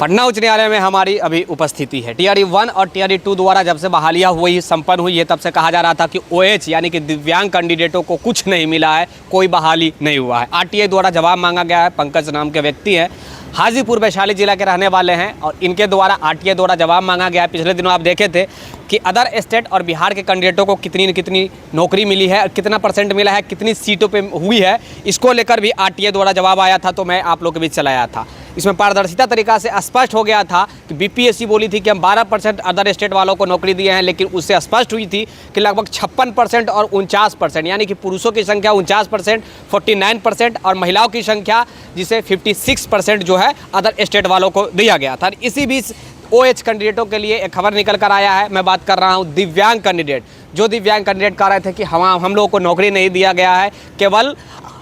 पटना उच्च न्यायालय में हमारी अभी उपस्थिति है। टीआरई 1 और टीआरई 2 द्वारा जब से बहालियाँ हुई संपन्न हुई है, तब से कहा जा रहा था कि ओएच यानी कि दिव्यांग कैंडिडेटों को कुछ नहीं मिला है, कोई बहाली नहीं हुआ है। आरटीआई द्वारा जवाब मांगा गया है। पंकज नाम के व्यक्ति हैं, हाजीपुर वैशाली जिला के रहने वाले हैं और इनके द्वारा आरटीआई द्वारा जवाब मांगा गया है। पिछले दिनों आप देखे थे कि अदर स्टेट और बिहार के कैंडिडेटों को कितनी न कितनी नौकरी मिली है, कितना परसेंट मिला है, कितनी सीटों पे हुई है, इसको लेकर भी आरटीआई द्वारा जवाब आया था, तो मैं आप लोग के बीच चलाया था। इसमें पारदर्शिता तरीका से स्पष्ट हो गया था कि बीपीएससी बोली थी कि हम 12% अदर स्टेट वालों को नौकरी दिए हैं, लेकिन उससे स्पष्ट हुई थी कि लगभग 56% और 49%, यानी कि पुरुषों की संख्या 49%, 49% और महिलाओं की संख्या जिसे 56% जो है अदर स्टेट वालों को दिया गया था। इसी बीच ओएच कैंडिडेटों के लिए एक खबर निकल कर आया है। मैं बात कर रहा हूं दिव्यांग कैंडिडेट। जो दिव्यांग कैंडिडेट कह रहे थे कि हम लोगों को नौकरी नहीं दिया गया है, केवल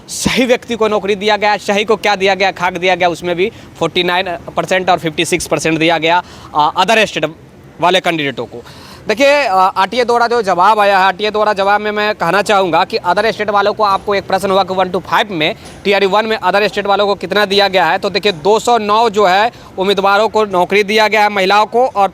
सही व्यक्ति को नौकरी दिया गया। सही को क्या दिया गया, खाक दिया गया, उसमें भी 49% और 56% दिया गया अदर स्टेट वाले कैंडिडेटों को। देखिए आरटीआई द्वारा जो जवाब आया है, आरटीआई द्वारा जवाब में मैं कहना चाहूँगा कि अदर स्टेट वालों को आपको एक प्रश्न हुआ कि 1 to 5 में टीआरई 1 में अदर स्टेट वालों को कितना दिया गया है, तो देखिए 209 जो है उम्मीदवारों को नौकरी दिया गया है महिलाओं को, और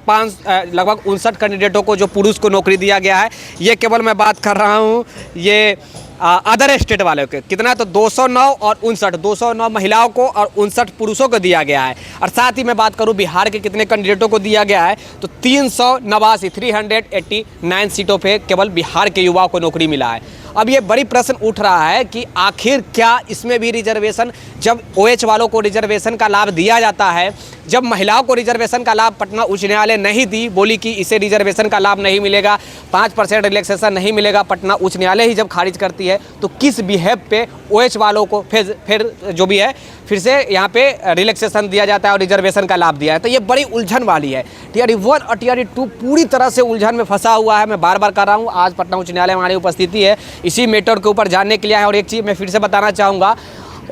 लगभग 59 कैंडिडेटों को जो पुरुष को नौकरी दिया गया है। ये केवल मैं बात कर रहा हूँ ये अदर स्टेट वालों के कितना, तो 209 और 59, 209 महिलाओं को और 59 पुरुषों को दिया गया है। और साथ ही मैं बात करूं बिहार के कितने कैंडिडेटों को दिया गया है, तो 389 सीटों पे केवल बिहार के युवाओं को नौकरी मिला है। अब ये बड़ी प्रश्न उठ रहा है कि आखिर क्या इसमें भी रिजर्वेशन, जब ओएच वालों को रिजर्वेशन का लाभ दिया जाता है, जब महिलाओं को रिजर्वेशन का लाभ पटना उच्च न्यायालय नहीं दी, बोली कि इसे रिजर्वेशन का लाभ नहीं मिलेगा, 5% रिलैक्सेशन नहीं मिलेगा, पटना उच्च न्यायालय ही जब खारिज करती है, तो किस बिहेव पे ओएच वालों को फिर जो भी है फिर से यहाँ पे रिलैक्सेशन दिया जाता है और रिजर्वेशन का लाभ दिया है। तो ये बड़ी उलझन वाली है। टीआरई 1 और टीआरई 2 पूरी तरह से उलझन में फंसा हुआ है। मैं बार बार कर रहा हूँ, आज पटना उच्च न्यायालय में हमारी उपस्थिति है इसी मैटर के ऊपर जानने के लिए है। और एक चीज़ मैं फिर से बताना चाहूँगा,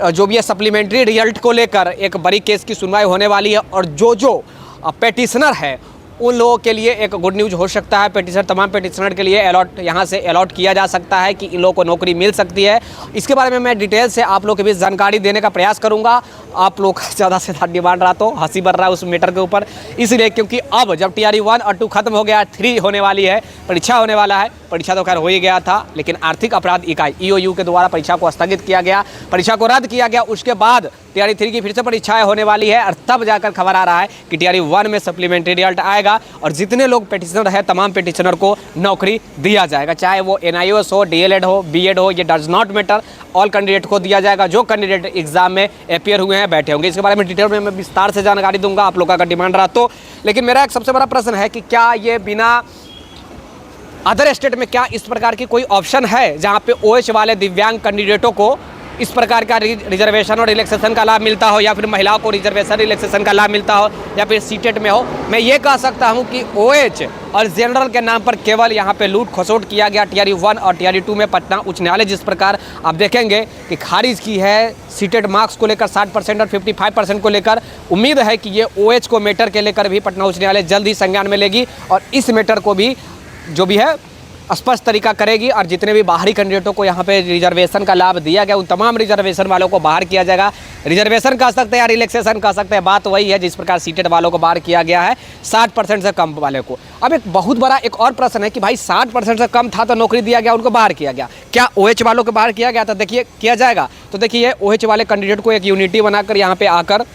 जो भी है सप्लीमेंट्री रिजल्ट को लेकर एक बड़ी केस की सुनवाई होने वाली है, और जो पेटिशनर है उन लोगों के लिए एक गुड न्यूज़ हो सकता है। पेटिशनर, तमाम पेटिशनर के लिए यहाँ से अलॉट किया जा सकता है कि इन लोगों को नौकरी मिल सकती है। इसके बारे में मैं डिटेल से आप लोगों के बीच जानकारी देने का प्रयास करूंगा। आप लोग ज़्यादा से ज़्यादा डिमांड रहा तो हंसी बढ़ रहा है उस मैटर के ऊपर, इसलिए क्योंकि अब जब टीआरई 1 और 2 खत्म हो गया, 3 होने वाली है, परीक्षा होने वाला है। परीक्षा तो खैर हो ही गया था, लेकिन आर्थिक अपराध इकाई ईओयू के द्वारा परीक्षा को स्थगित किया गया, परीक्षा को रद्द किया गया। उसके बाद टीआरई 3 की फिर से परीक्षाएं होने वाली है, और तब जाकर खबर आ रहा है कि टीआरई 1 में सप्लीमेंट्री रिजल्ट आएगा और जितने लोग पेटिशनर है तमाम पेटिशनर को नौकरी दिया जाएगा, चाहे वो एनआईओएस हो, डीएलएड हो, बीएड हो, ये does not matter, all candidate को दिया जाएगा जो कैंडिडेट एग्जाम में अपियर हुए हैं, बैठे होंगे। इसके बारे में डिटेल में मैं विस्तार से जानकारी दूंगा आप लोगों का डिमांड रहा तो। लेकिन मेरा एक सबसे बड़ा प्रश्न है कि क्या ये बिना अदर स्टेट में क्या इस प्रकार की कोई ऑप्शन है जहां पे ओएच वाले दिव्यांग कैंडिडेटों को इस प्रकार का रिजर्वेशन और रिलैक्सेशन का लाभ मिलता हो, या फिर महिलाओं को रिजर्वेशन रिलैक्सेशन का लाभ मिलता हो, या फिर सीटेट में हो। मैं ये कह सकता हूं कि ओएच और जनरल के नाम पर केवल यहाँ पे लूट खसोट किया गया। टीआरई 1 और टीआरई 2 में पटना उच्च न्यायालय जिस प्रकार आप देखेंगे कि खारिज की है सीटेट मार्क्स को लेकर 60% और 55% को लेकर, उम्मीद है कि ये ओएच को मैटर के लेकर भी पटना उच्च न्यायालय जल्द ही संज्ञान में लेगी और इस मैटर को भी जो भी है स्पष्ट तरीका करेगी। और जितने भी बाहरी कैंडिडेटों को यहाँ पे रिजर्वेशन का लाभ दिया गया, उन तमाम रिजर्वेशन वालों को बाहर किया जाएगा। रिजर्वेशन कह सकते हैं या रिलैक्सेशन कह सकते हैं, बात वही है जिस प्रकार सीटेट वालों को बाहर किया गया है 60% से कम वाले को। अब एक बहुत बड़ा एक और प्रश्न है कि भाई 60% से कम था तो नौकरी दिया गया, उनको बाहर किया गया, क्या ओएच वालों को बाहर किया गया? तो देखिए किया जाएगा। तो देखिए ओएच वाले कैंडिडेट को एक यूनिटी बनाकर यहाँ पे आकर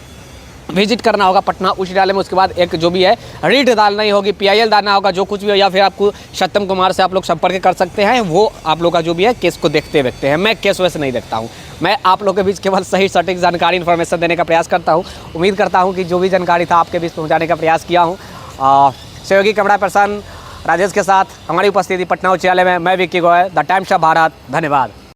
विजिट करना होगा पटना उच्च न्यायालय में। उसके बाद एक जो भी है रीट डालनी होगी, पीआईएल डालना होगा, जो कुछ भी हो, या फिर आपको सत्यम कुमार से आप लोग संपर्क कर सकते हैं। वो आप लोग का जो भी है केस को देखते हैं। मैं केस वैसे नहीं देखता हूँ, मैं आप लोगों के बीच केवल सही सटीक जानकारी इन्फॉर्मेशन देने का प्रयास करता हूँ। उम्मीद करता हूँ कि जो भी जानकारी था आपके बीच पहुँचाने का प्रयास किया हूँ। सहयोगी कैमरा पर्सन राजेश के साथ हमारी उपस्थिति पटना उच्च न्यायालय में, मैं Vicky Goyal, the times of Bharat. धन्यवाद।